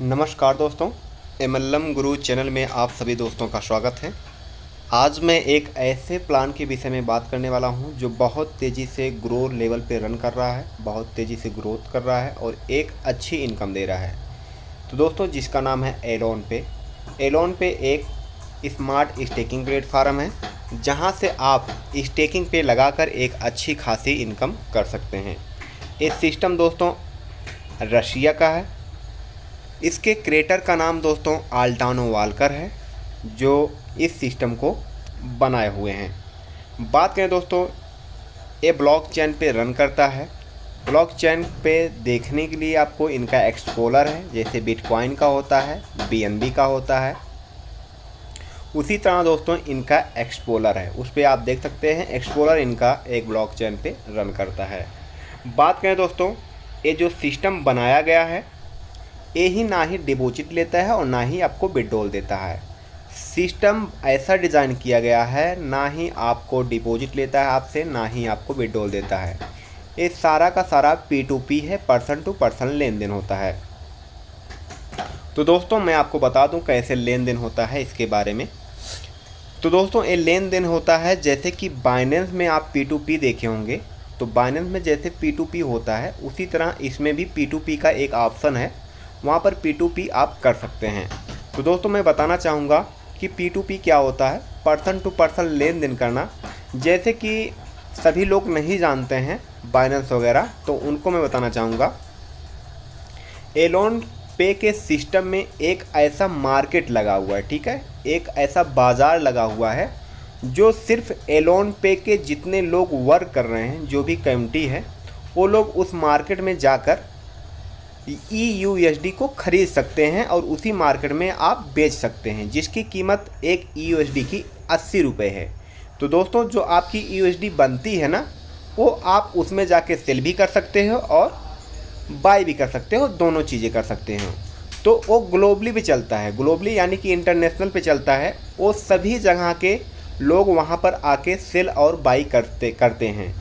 नमस्कार दोस्तों, एमएलएम गुरु चैनल में आप सभी दोस्तों का स्वागत है। आज मैं एक ऐसे प्लान के विषय में बात करने वाला हूं जो बहुत तेज़ी से ग्रो लेवल पे रन कर रहा है, बहुत तेज़ी से ग्रोथ कर रहा है और एक अच्छी इनकम दे रहा है। तो दोस्तों, जिसका नाम है एलोन पे। एलोन पे एक स्मार्ट स्टेकिंग प्लेटफार्म है जहां से आप स्टेकिंग पे लगाकर एक अच्छी खासी इनकम कर सकते हैं। ये सिस्टम दोस्तों रशिया का है। इसके क्रिएटर का नाम दोस्तों आल्टानो वालकर है, जो इस सिस्टम को बनाए हुए हैं। बात करें दोस्तों, ये ब्लॉकचेन पे रन करता है। ब्लॉकचेन पे देखने के लिए आपको इनका एक्सप्लोरर है, जैसे बिटकॉइन का होता है, बीएनबी का होता है, उसी तरह दोस्तों इनका एक्सप्लोरर है। उस पर आप देख सकते हैं एक्सप्लोरर इनका एक ब्लॉकचेन पे रन करता है। बात करें दोस्तों, ये जो सिस्टम बनाया गया है ये ही ना ही डिपॉजिट लेता है और ना ही आपको विड्रॉल देता है। सिस्टम ऐसा डिज़ाइन किया गया है, ना ही आपको डिपॉजिट लेता है आपसे, ना ही आपको विड्रॉल देता है। ये सारा का सारा P2P है, पर्सन टू पर्सन लेन देन होता है। तो दोस्तों मैं आपको बता दूं कैसे लेन देन होता है इसके बारे में। तो दोस्तों ये लेन देन होता है जैसे कि बाइनेंस में आप P2P देखे होंगे, तो बाइनेंस में जैसे P2P होता है उसी तरह इसमें भी P2P का एक ऑप्शन है, वहाँ पर P2P आप कर सकते हैं। तो दोस्तों मैं बताना चाहूँगा कि P2P क्या होता है, पर्सन टू पर्सन लेन देन करना। जैसे कि सभी लोग नहीं जानते हैं बाइनेंस वगैरह, तो उनको मैं बताना चाहूँगा। एलोन पे के सिस्टम में एक ऐसा मार्केट लगा हुआ है, ठीक है, एक ऐसा बाज़ार लगा हुआ है जो सिर्फ एलोन पे के जितने लोग वर्क कर रहे हैं, जो भी कम्युनिटी है, वो लोग उस मार्केट में जाकर EUSD को खरीद सकते हैं और उसी मार्केट में आप बेच सकते हैं, जिसकी कीमत एक EUSD की 80 रुपये है। तो दोस्तों जो आपकी EUSD बनती है ना, वो आप उसमें जाके सेल भी कर सकते हो और बाय भी कर सकते हो, दोनों चीज़ें कर सकते हो। तो वो ग्लोबली भी चलता है, ग्लोबली यानी कि इंटरनेशनल पे चलता है। वो सभी जगह के लोग वहाँ पर आके सेल और बाई करते हैं,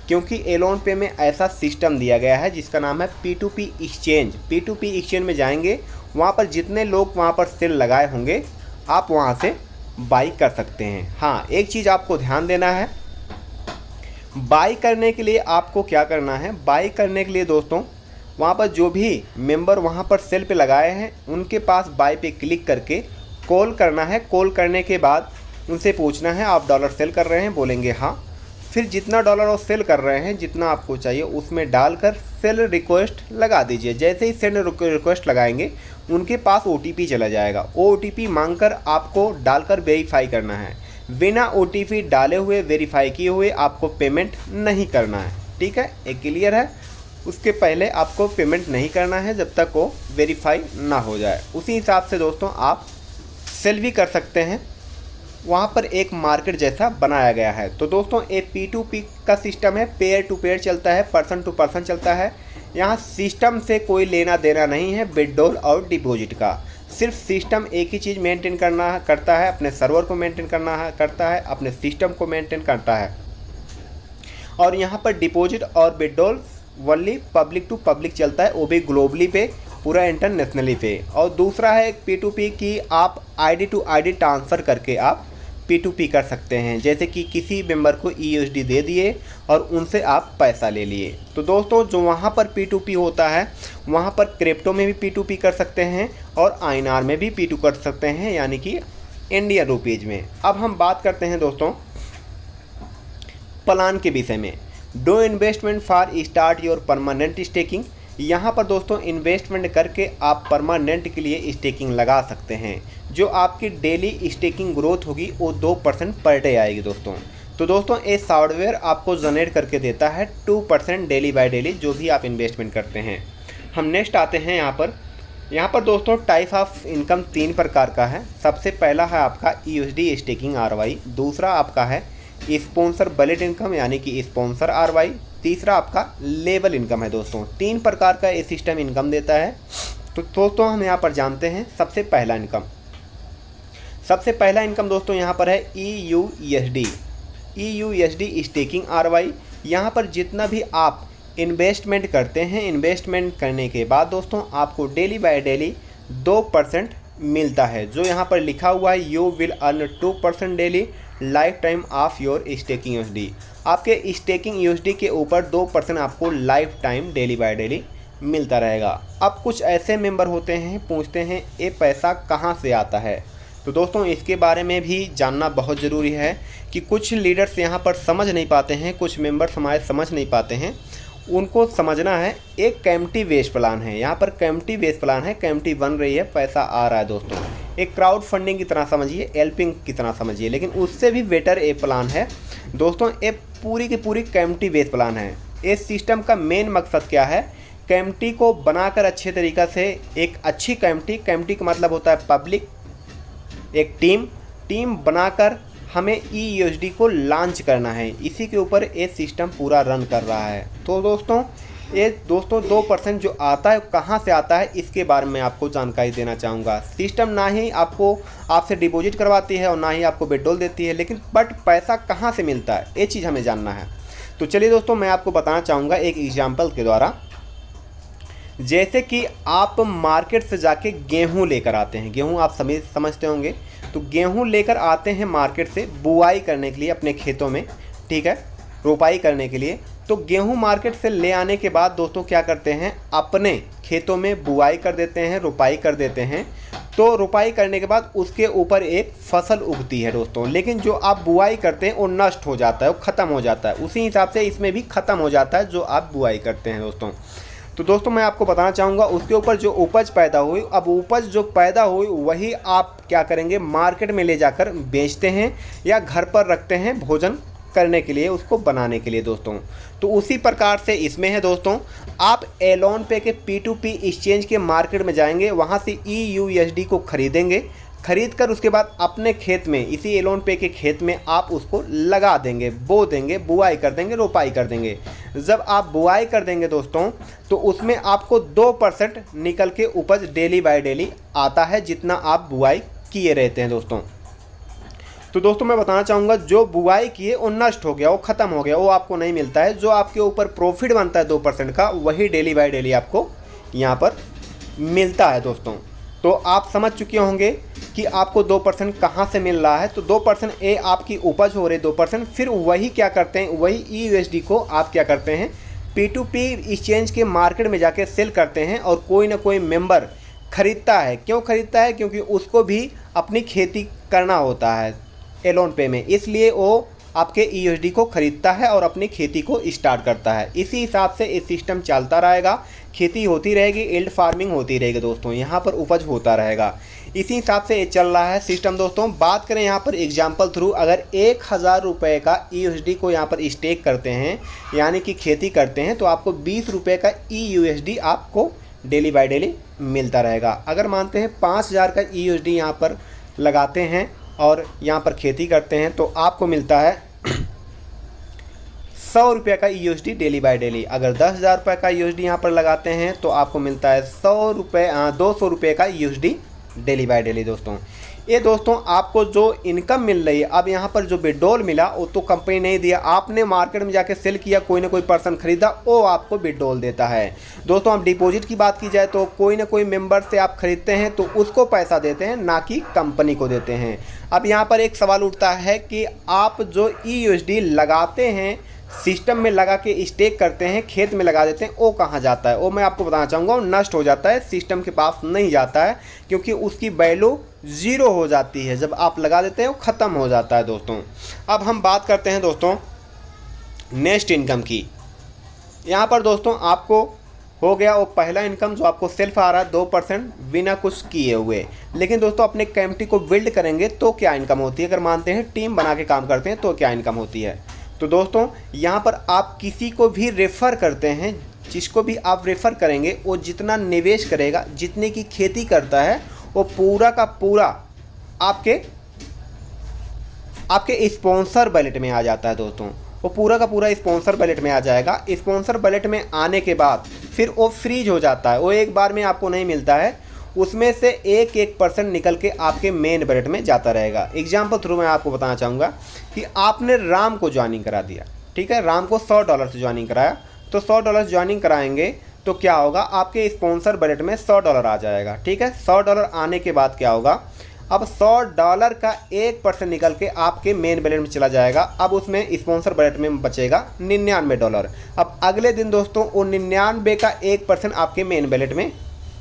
क्योंकि एलोन पे में ऐसा सिस्टम दिया गया है जिसका नाम है P2P एक्सचेंज। P2P एक्सचेंज में जाएंगे, वहाँ पर जितने लोग वहाँ पर सेल लगाए होंगे आप वहाँ से बाई कर सकते हैं। हाँ, एक चीज़ आपको ध्यान देना है, बाई करने के लिए आपको क्या करना है। बाई करने के लिए दोस्तों वहाँ पर जो भी मेंबर वहाँ पर सेल पे लगाए हैं उनके पास बाई पे क्लिक करके कॉल करना है। कॉल करने के बाद उनसे पूछना है आप डॉलर सेल कर रहे हैं, बोलेंगे हाँ। फिर जितना डॉलर वो सेल कर रहे हैं, जितना आपको चाहिए उसमें डालकर सेल रिक्वेस्ट लगा दीजिए। जैसे ही सेल रिक्वेस्ट लगाएंगे उनके पास OTP चला जाएगा। OTP मांगकर आपको डालकर वेरीफाई करना है। बिना OTP डाले हुए, वेरीफाई किए हुए आपको पेमेंट नहीं करना है, ठीक है, एक क्लियर है। उसके पहले आपको पेमेंट नहीं करना है जब तक वो वेरीफाई ना हो जाए। उसी हिसाब से दोस्तों आप सेल भी कर सकते हैं। वहाँ पर एक मार्केट जैसा बनाया गया है। तो दोस्तों ये P2P का सिस्टम है, पेयर टू पेयर चलता है, पर्सन टू पर्सन चलता है। यहाँ सिस्टम से कोई लेना देना नहीं है विड्रॉल और डिपॉजिट का। सिर्फ सिस्टम एक ही चीज़ मेंटेन करता है, अपने सर्वर को मेंटेन करता है, अपने सिस्टम को मेंटेन करता है। और यहाँ पर डिपॉजिट और withdrawal only public to public चलता है, वो भी ग्लोबली पे, पूरा इंटरनेशनली पे। और दूसरा है P2P की आप ID टू ID ट्रांसफ़र करके आप P2P कर सकते हैं। जैसे कि किसी मेंबर को EUSD दे दिए और उनसे आप पैसा ले लिए। तो दोस्तों जो वहाँ पर P2P होता है, वहाँ पर क्रिप्टो में भी P2P कर सकते हैं और INR में भी P2 कर सकते हैं, यानी कि इंडियन रुपीज़ में। अब हम बात करते हैं दोस्तों प्लान के विषय में। Do investment for start your permanent staking. यहाँ पर दोस्तों इन्वेस्टमेंट करके आप परमानेंट के लिए स्टेकिंग लगा सकते हैं। जो आपकी डेली स्टेकिंग ग्रोथ होगी वो 2% पर डे आएगी दोस्तों। तो दोस्तों ये सॉफ्टवेयर आपको जनरेट करके देता है 2% डेली बाय डेली, जो भी आप इन्वेस्टमेंट करते हैं। हम नेक्स्ट आते हैं यहाँ पर दोस्तों टाइप ऑफ इनकम 3 प्रकार का है। सबसे पहला है आपका EUSD स्टेकिंग RY, दूसरा आपका है स्पॉन्सर बुलेट इनकम यानी कि स्पॉन्सर RY, तीसरा आपका लेवल इनकम है दोस्तों। 3 प्रकार का ये सिस्टम इनकम देता है। तो दोस्तों हम यहाँ पर जानते हैं सबसे पहला इनकम दोस्तों यहाँ पर है EUSD स्टेकिंग RY। यहाँ पर जितना भी आप इन्वेस्टमेंट करते हैं, इन्वेस्टमेंट करने के बाद दोस्तों आपको डेली बाय डेली 2% मिलता है। जो यहाँ पर लिखा हुआ है you will earn 2% daily life time of your staking USD. आपके स्टेकिंग यूएसडी के ऊपर 2% आपको life time daily by daily मिलता रहेगा। अब कुछ ऐसे मेंबर होते हैं पूछते हैं ये पैसा कहाँ से आता है, तो दोस्तों इसके बारे में भी जानना बहुत ज़रूरी है कि कुछ लीडर्स यहाँ पर समझ नहीं पाते हैं, कुछ मेंबर्स हमारे समझ नहीं पाते हैं। उनको समझना है एक कैम्पटी वेज प्लान है, यहाँ पर कैम्पटी वेज प्लान है, कैम्पटी बन रही है, पैसा आ रहा है दोस्तों। एक क्राउड फंडिंग की तरह समझिए, हेल्पिंग की तरह समझिए, लेकिन उससे भी बेटर एक प्लान है दोस्तों। ये पूरी की पूरी कैम्पटी वेज प्लान है। इस सिस्टम का मेन मकसद क्या है, कैम्पटी को बनाकर अच्छे तरीक़ा से एक अच्छी कैम्पटी का मतलब होता है पब्लिक, एक टीम बनाकर हमें ईयूएसडी को लॉन्च करना है। इसी के ऊपर ये सिस्टम पूरा रन कर रहा है। तो दोस्तों 2% जो आता है कहाँ से आता है इसके बारे में आपको जानकारी देना चाहूँगा। सिस्टम ना ही आपसे डिपॉजिट करवाती है और ना ही आपको विड्रॉल देती है, लेकिन बट पैसा कहाँ से मिलता है ये चीज़ हमें जानना है। तो चलिए दोस्तों मैं आपको बताना चाहूँगा एक एग्जाम्पल के द्वारा। जैसे कि आप मार्केट से जाके गेहूं लेकर आते हैं, गेहूं आप समझते होंगे, तो गेहूं लेकर आते हैं मार्केट से बुआई करने के लिए अपने खेतों में, ठीक है, रोपाई करने के लिए। तो गेहूं मार्केट से ले आने के बाद दोस्तों क्या करते हैं, अपने खेतों में बुआई कर देते हैं, रोपाई कर देते हैं। तो रोपाई करने के बाद उसके ऊपर एक फसल उगती है दोस्तों, लेकिन जो आप बुआई करते हैं वो नष्ट हो जाता है, वो ख़त्म हो जाता है। उसी हिसाब से इसमें भी ख़त्म हो जाता है जो आप बुआई करते हैं दोस्तों। तो दोस्तों मैं आपको बताना चाहूँगा उसके ऊपर जो उपज पैदा हुई, अब उपज जो पैदा हुई वही आप क्या करेंगे, मार्केट में ले जाकर बेचते हैं या घर पर रखते हैं भोजन करने के लिए, उसको बनाने के लिए दोस्तों। तो उसी प्रकार से इसमें है दोस्तों, आप एलोन पे के P2P एक्सचेंज के मार्केट में जाएंगे, वहाँ से ईयूएसडी को खरीदेंगे, खरीद कर उसके बाद अपने खेत में, इसी एलोन पे के खेत में आप उसको लगा देंगे, बो देंगे, बुआई कर देंगे, रोपाई कर देंगे। जब आप बुआई कर देंगे दोस्तों तो उसमें आपको 2% निकल के उपज डेली बाय डेली आता है, जितना आप बुआई किए रहते हैं दोस्तों। तो दोस्तों मैं बताना चाहूँगा जो बुआई किए वो नष्ट हो गया, वो ख़त्म हो गया, वो आपको नहीं मिलता है। जो आपके ऊपर प्रॉफिट बनता है 2% का, वही डेली बाय डेली आपको यहाँ पर मिलता है दोस्तों। तो आप समझ चुके होंगे कि आपको 2% कहाँ से मिल रहा है। तो 2% ये आपकी उपज हो रही 2%, फिर वही क्या करते हैं, वही ईयूएसडी को आप क्या करते हैं, P2P एक्सचेंज के मार्केट में जाके सेल करते हैं और कोई ना कोई मेंबर ख़रीदता है। क्यों ख़रीदता है, क्योंकि उसको भी अपनी खेती करना होता है एलोन पे में, इसलिए वो आपके ईयूएसडी को ख़रीदता है और अपनी खेती को स्टार्ट करता है। इसी हिसाब से ये सिस्टम चलता रहेगा, खेती होती रहेगी, यील्ड फार्मिंग होती रहेगी दोस्तों, यहाँ पर उपज होता रहेगा। इसी हिसाब से ये चल रहा है सिस्टम दोस्तों। बात करें यहाँ पर एग्जाम्पल थ्रू, अगर 1000 रुपये का ईयूएसडी को यहाँ पर स्टेक करते हैं यानी कि खेती करते हैं, तो आपको 20 रुपये का ईयूएसडी आपको डेली बाय डेली मिलता रहेगा। अगर मानते हैं 5000 का ईयूएसडी यहाँ पर लगाते हैं और यहाँ पर खेती करते हैं तो आपको मिलता है 100 रुपये का ईयूएसडी डेली बाय डेली। अगर 10,000 रुपये का ईयूएसडी यहाँ पर लगाते हैं तो आपको मिलता है 200 रुपये का ईयूएसडी डेली बाय डेली दोस्तों। ये दोस्तों आपको जो इनकम मिल रही है, अब यहाँ पर जो विड्रॉल मिला वो तो कंपनी नहीं दिया, आपने मार्केट में जाके सेल किया, कोई ना कोई पर्सन खरीदा, वो आपको विड्रॉल देता है दोस्तों। अब डिपॉजिट की बात की जाए तो कोई ना कोई मेंबर से आप खरीदते हैं तो उसको पैसा देते हैं, ना कि कंपनी को देते हैं। अब यहाँ पर एक सवाल उठता है कि आप जो ईयूएसडी लगाते हैं, सिस्टम में लगा के स्टेक करते हैं, खेत में लगा देते हैं, वो कहाँ जाता है? वो मैं आपको बताना चाहूँगा, वो नष्ट हो जाता है, सिस्टम के पास नहीं जाता है, क्योंकि उसकी वैल्यू 0 हो जाती है। जब आप लगा देते हैं वो ख़त्म हो जाता है दोस्तों। अब हम बात करते हैं दोस्तों नेक्स्ट इनकम की। यहाँ पर दोस्तों आपको हो गया वो पहला इनकम जो आपको सेल्फ आ रहा है 2% बिना कुछ किए हुए। लेकिन दोस्तों अपने कैम्पटी को बिल्ड करेंगे तो क्या इनकम होती है, अगर मानते हैं टीम बना के काम करते हैं तो क्या इनकम होती है। तो दोस्तों यहाँ पर आप किसी को भी रेफ़र करते हैं, जिसको भी आप रेफ़र करेंगे वो जितना निवेश करेगा, जितने की खेती करता है, वो पूरा का पूरा आपके स्पॉन्सर वैलेट में आ जाता है दोस्तों। वो पूरा का पूरा स्पॉन्सर वैलेट में आ जाएगा। स्पॉन्सर वैलेट में आने के बाद फिर वो फ्रीज हो जाता है, वो एक बार में आपको नहीं मिलता है, उसमें से 1% निकल के आपके मेन वैलेट में जाता रहेगा। एग्जाम्पल थ्रू मैं आपको बताना चाहूँगा कि आपने राम को ज्वाइनिंग करा दिया, ठीक है, राम को $100 से ज्वाइनिंग कराया, तो $100 ज्वाइनिंग कराएंगे तो क्या होगा, आपके स्पॉन्सर बजट में $100 आ जाएगा। ठीक है, $100 आने के बाद क्या होगा, अब $100 का 1% निकल के आपके मेन बैलेंस में चला जाएगा। अब उसमें स्पॉन्सर बजट में बचेगा $99। अब अगले दिन दोस्तों वो 99 का 1% आपके मेन बैलेट में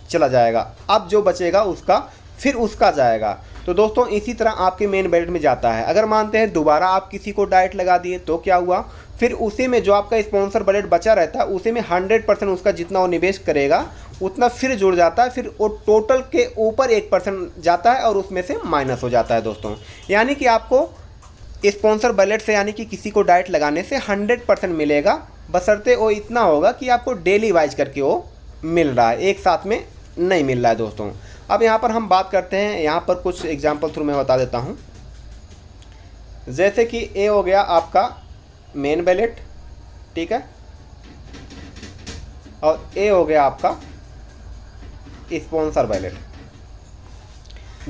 चला जाएगा। अब जो बचेगा उसका फिर उसका जाएगा। तो दोस्तों इसी तरह आपके मेन बैलेट में जाता है। अगर मानते हैं दोबारा आप किसी को डाइट लगा दिए तो क्या हुआ, फिर उसी में जो आपका स्पॉन्सर बजट बचा रहता है उसी में 100% उसका जितना वो निवेश करेगा उतना फिर जुड़ जाता है, फिर वो टोटल के ऊपर 1% जाता है और उसमें से माइनस हो जाता है दोस्तों। यानी कि आपको स्पॉन्सर बजट से यानी कि किसी को डाइट लगाने से 100% मिलेगा, बशर्ते वो इतना होगा कि आपको डेली वाइज करके वो मिल रहा है, एक साथ में नहीं मिल रहा है दोस्तों। अब यहाँ पर हम बात करते हैं, यहाँ पर कुछ एग्जाम्पल थ्रू मैं बता देता हूँ। जैसे कि ए हो गया आपका मेन बैलेट, ठीक है, और ए हो गया आपका स्पॉन्सर बैलेट।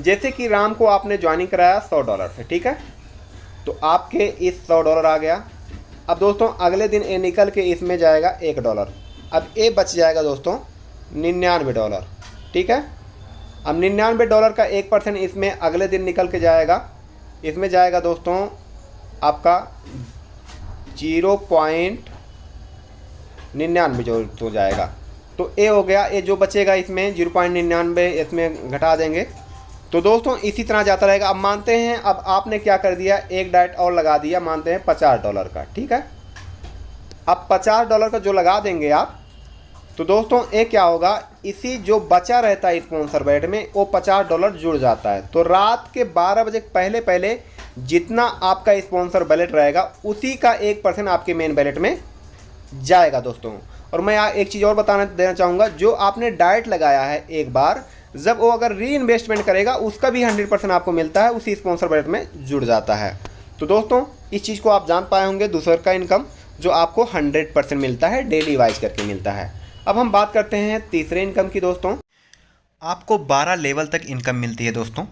जैसे कि राम को आपने ज्वाइनिंग कराया $100 से, ठीक है, तो आपके इस $100 आ गया। अब दोस्तों अगले दिन ए निकल के इसमें जाएगा $1। अब ए बच जाएगा दोस्तों $99, ठीक है। अब $99 का 1% इसमें अगले दिन निकल के जाएगा, इसमें जाएगा दोस्तों आपका 0.99 जो तो जाएगा। तो ए हो गया, ए जो बचेगा इसमें 0.99 इसमें घटा देंगे। तो दोस्तों इसी तरह जाता रहेगा। अब मानते हैं अब आपने क्या कर दिया, एक डाइट और लगा दिया, मानते हैं $50 का, ठीक है। अब $50 का जो लगा देंगे आप, तो दोस्तों ये क्या होगा, इसी जो बचा रहता है स्पॉन्सर बजट में वो $50 जुड़ जाता है। तो रात के 12 बजे पहले पहले जितना आपका स्पॉन्सर बजट रहेगा उसी का 1% आपके मेन बजट में जाएगा दोस्तों। और मैं यहाँ एक चीज़ और बताना देना चाहूँगा, जो आपने डाइट लगाया है एक बार, जब वो अगर री इन्वेस्टमेंट करेगा उसका भी 100% आपको मिलता है, उसी स्पॉन्सर बजट में जुड़ जाता है। तो दोस्तों इस चीज़ को आप जान पाए होंगे, दूसरे का इनकम जो आपको 100% मिलता है, डेली वाइज करके मिलता है। अब हम बात करते हैं तीसरे इनकम की दोस्तों। आपको 12 लेवल तक इनकम मिलती है दोस्तों।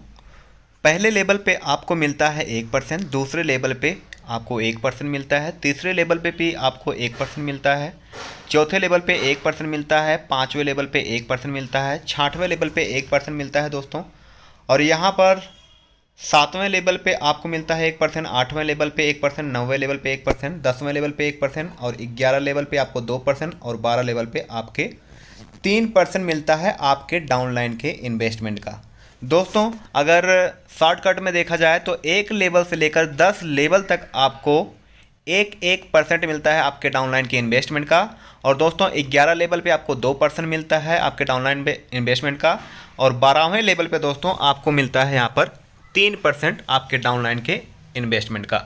पहले लेवल पे आपको मिलता है 1%, दूसरे लेवल पे आपको 1% मिलता है, तीसरे लेवल पे भी आपको 1% मिलता है, चौथे लेवल पे 1% मिलता है, पाँचवें लेवल पे 1% मिलता है, छठवें लेवल पे 1% मिलता है दोस्तों। और यहाँ पर 7वें लेवल पे आपको मिलता है 1%, 8वें लेवल पे 1%, 9वें लेवल पे 1%, 10वें लेवल पे 1% और 11 लेवल पे आपको 2% और 12 लेवल पे आपके 3% मिलता है आपके डाउनलाइन के इन्वेस्टमेंट का। दोस्तों अगर शॉर्टकट में देखा जाए तो एक लेवल से लेकर 10 लेवल तक आपको 1% मिलता है आपके डाउनलाइन के इन्वेस्टमेंट का। और दोस्तों 11 लेवल पे आपको 2% मिलता है आपके डाउनलाइन पे इन्वेस्टमेंट का। और 12वें लेवल पे दोस्तों आपको मिलता है यहाँ पर 3% आपके डाउनलाइन के इन्वेस्टमेंट का।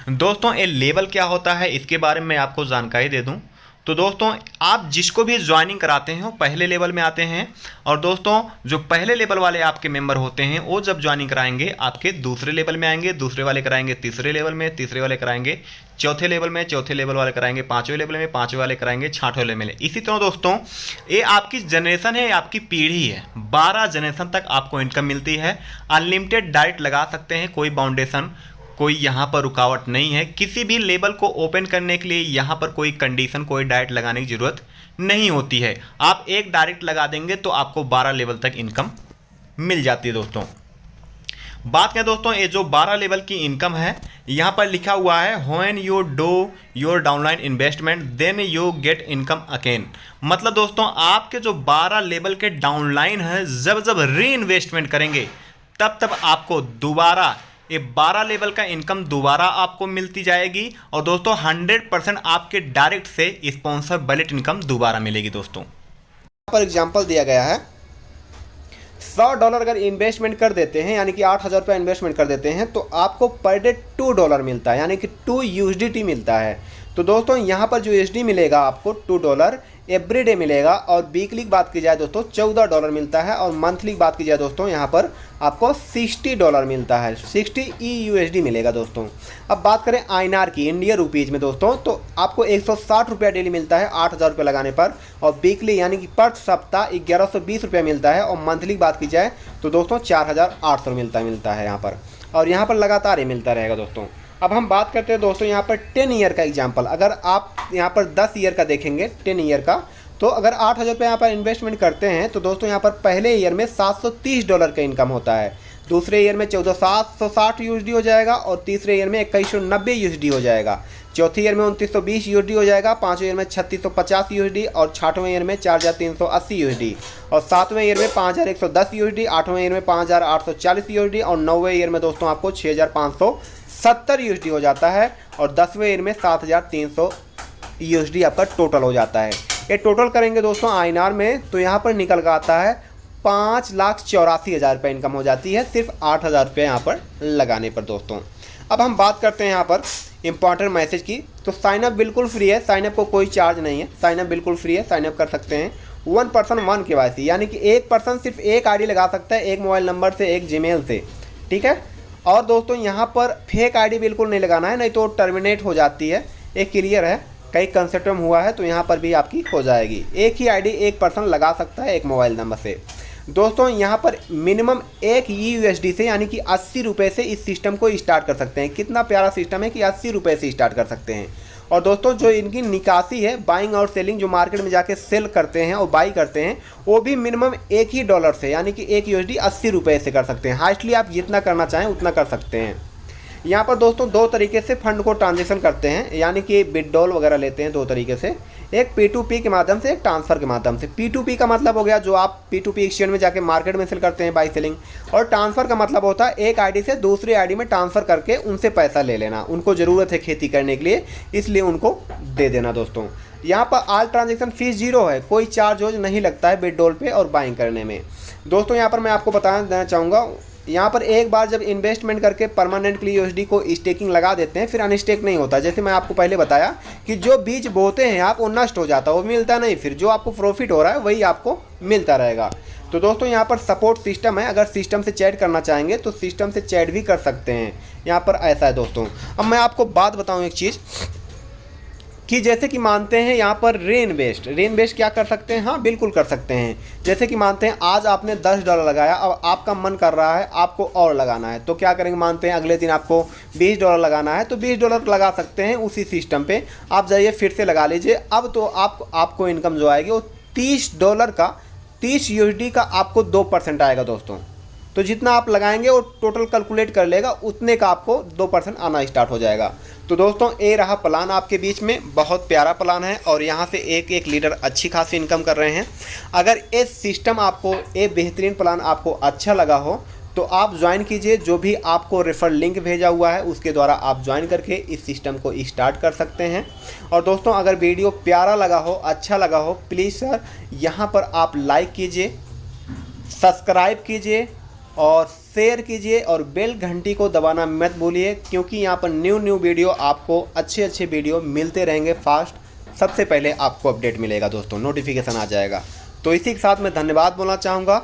दोस्तों ये लेवल क्या होता है इसके बारे में आपको जानकारी दे दूं तो दोस्तों आप जिसको भी ज्वाइनिंग कराते हैं वो पहले लेवल में आते हैं। और दोस्तों जो पहले लेवल वाले आपके मेंबर होते हैं वो जब ज्वाइनिंग कराएंगे आपके दूसरे लेवल में आएंगे, दूसरे वाले कराएंगे तीसरे लेवल में, तीसरे वाले कराएंगे चौथे लेवल में, चौथे लेवल वाले कराएंगे पाँचवें लेवल में, पाँचवें वाले कराएंगे छठवें लेवल में। इसी तरह दोस्तों ये आपकी जनरेशन है, आपकी पीढ़ी है, 12 जनरेशन तक आपको इनकम मिलती है। अनलिमिटेड डाइट लगा सकते हैं, कोई बाउंडेशन, कोई यहाँ पर रुकावट नहीं है। किसी भी लेवल को ओपन करने के लिए यहाँ पर कोई कंडीशन, कोई डाइट लगाने की ज़रूरत नहीं होती है। आप एक डायरेक्ट लगा देंगे तो आपको 12 लेवल तक इनकम मिल जाती है दोस्तों। बात करें दोस्तों ये जो 12 लेवल की इनकम है, यहाँ पर लिखा हुआ है when you do your downline investment then you get income again. मतलब दोस्तों आपके जो 12 लेवल के डाउनलाइन है, जब जब री इन्वेस्टमेंट करेंगे तब तब आपको दोबारा ये 12 लेवल का इनकम दोबारा आपको मिलती जाएगी। और दोस्तों 100% आपके डायरेक्ट से स्पॉन्सर बजट इनकम दोबारा मिलेगी दोस्तों। यहाँ पर एग्जांपल दिया गया है, $100 अगर इन्वेस्टमेंट कर देते हैं यानी कि 8,000 रुपये इन्वेस्टमेंट कर देते हैं तो आपको पर डे $2 मिलता है, यानी कि 2 USDT मिलता है। तो दोस्तों यहाँ पर जो USD मिलेगा आपको $2 एवरी डे मिलेगा। और वीकली की बात की जाए दोस्तों $14 मिलता है। और मंथली की बात की जाए दोस्तों यहाँ पर आपको $60 मिलता है, 60 EUSD मिलेगा दोस्तों। अब बात करें INR की, इंडियन रुपीज़ में दोस्तों, तो आपको 160 रुपया डेली मिलता है 8,000 रुपये लगाने पर। और वीकली यानी कि पर सप्ताह 1120 रुपया मिलता है। और मंथली की बात की जाए तो दोस्तों 4,800 मिलता है यहाँ पर। और यहाँ पर लगातार ही मिलता रहेगा दोस्तों। अब हम बात करते हैं दोस्तों यहाँ पर 10 ईयर का एग्जाम्पल। अगर आप यहाँ पर 10 ईयर का देखेंगे, 10 ईयर का, तो अगर $8,000 यहाँ पर इन्वेस्टमेंट करते हैं तो दोस्तों यहाँ पर पहले ईयर में $730 का इनकम होता है, दूसरे ईयर में 14,760 USD हो जाएगा और तीसरे ईयर में 2,190 USD हो जाएगा, चौथे ईयर में 2,920 USD हो जाएगा, पाँचवें ईयर में 3,650 USD और छठवें ईयर में 4,380 USD और सातवें ईयर में 5,110 USD, आठवें ईयर में 5,840 USD और नौवें ईयर में दोस्तों आपको 6,570 USD हो जाता है और 10वें ईयर में 7,300 USD आपका टोटल हो जाता है। ये टोटल करेंगे दोस्तों INR में तो यहाँ पर निकल कर आता है 5,84,000 रुपये इनकम हो जाती है सिर्फ $8,000 यहाँ पर लगाने पर दोस्तों। अब हम बात करते हैं यहाँ पर इंपॉर्टेंट मैसेज की। तो साइनअप बिल्कुल फ्री है, साइनअप को कोई चार्ज नहीं है, साइनअप बिल्कुल फ्री है, साइनअप कर सकते हैं। 1 पर्सन 1 KYC यानी कि एक पर्सन सिर्फ एक ID लगा सकता है, एक मोबाइल नंबर से, एक जीमेल से, ठीक है। और दोस्तों यहाँ पर फेक ID बिल्कुल नहीं लगाना है, नहीं तो टर्मिनेट हो जाती है, एक क्लियर है, कई कंसेप्ट में हुआ है तो यहाँ पर भी आपकी हो जाएगी। एक ही ID एक पर्सन लगा सकता है एक मोबाइल नंबर से। दोस्तों यहाँ पर मिनिमम एक USD से यानी कि 80 रुपये से इस सिस्टम को स्टार्ट कर सकते हैं। कितना प्यारा सिस्टम है कि 80 रुपये से स्टार्ट कर सकते हैं। और दोस्तों जो इनकी निकासी है, बाइंग और सेलिंग, जो मार्केट में जाके सेल करते हैं और बाई करते हैं, वो भी मिनिमम एक ही डॉलर से यानी कि एक USD 80 रुपये से कर सकते हैं। हाइस्टली आप जितना करना चाहें उतना कर सकते हैं। यहाँ पर दोस्तों दो तरीके से फंड को ट्रांजेक्शन करते हैं, यानी कि विड्रॉल वगैरह लेते हैं दो तरीके से, एक P2P के माध्यम से, एक ट्रांसफ़र के माध्यम से। P2P का मतलब हो गया जो आप P2P एक्सचेंज में जाके मार्केट में सेल करते हैं, बाई सेलिंग। और ट्रांसफ़र का मतलब होता है एक ID से दूसरे ID में ट्रांसफ़र करके उनसे पैसा ले लेना। उनको ज़रूरत है खेती करने के लिए, इसलिए उनको दे देना दोस्तों। यहाँ पर ऑल ट्रांजेक्शन फीस 0 है, कोई चार्ज नहीं लगता है विड्रॉल पे और बाइंग करने में। दोस्तों यहाँ पर मैं आपको बता देना चाहूँगा, यहाँ पर एक बार जब इन्वेस्टमेंट करके परमानेंटली USD को स्टेकिंग लगा देते हैं फिर अनस्टेक नहीं होता। जैसे मैं आपको पहले बताया कि जो बीज बोते हैं आप वो नष्ट हो जाता है, वो मिलता नहीं, फिर जो आपको प्रॉफिट हो रहा है वही आपको मिलता रहेगा। तो दोस्तों यहाँ पर सपोर्ट सिस्टम है, अगर सिस्टम से चैट करना चाहेंगे तो सिस्टम से चैट भी कर सकते हैं। यहाँ पर ऐसा है दोस्तों। अब मैं आपको बात बताऊँ एक चीज़ कि जैसे कि मानते हैं यहाँ पर री इन्वेस्ट क्या कर सकते हैं? हाँ बिल्कुल कर सकते हैं। जैसे कि मानते हैं आज आपने $10 लगाया, अब आपका मन कर रहा है आपको और लगाना है, तो क्या करेंगे? मानते हैं अगले दिन आपको $20 लगाना है तो $20 लगा सकते हैं उसी सिस्टम पे। आप जाइए फिर से लगा लीजिए। अब तो आपको इनकम जो आएगी वो $30 का, 30 USD का आपको 2% आएगा दोस्तों। तो जितना आप लगाएंगे वो टोटल कैलकुलेट कर लेगा, उतने का आपको 2% आना स्टार्ट हो जाएगा। तो दोस्तों ये रहा प्लान आपके बीच में, बहुत प्यारा प्लान है और यहाँ से एक एक लीडर अच्छी खासी इनकम कर रहे हैं। अगर ये सिस्टम आपको, ये बेहतरीन प्लान आपको अच्छा लगा हो तो आप ज्वाइन कीजिए। जो भी आपको रेफर लिंक भेजा हुआ है उसके द्वारा आप ज्वाइन करके इस सिस्टम को स्टार्ट कर सकते हैं। और दोस्तों अगर वीडियो प्यारा लगा हो, अच्छा लगा हो, प्लीज़ सर यहाँ पर आप लाइक कीजिए, सब्सक्राइब कीजिए और शेयर कीजिए और बेल घंटी को दबाना मत भूलिए, क्योंकि यहाँ पर न्यू वीडियो आपको अच्छे वीडियो मिलते रहेंगे फास्ट। सबसे पहले आपको अपडेट मिलेगा दोस्तों, नोटिफिकेशन आ जाएगा। तो इसी के साथ मैं धन्यवाद बोलना चाहूँगा।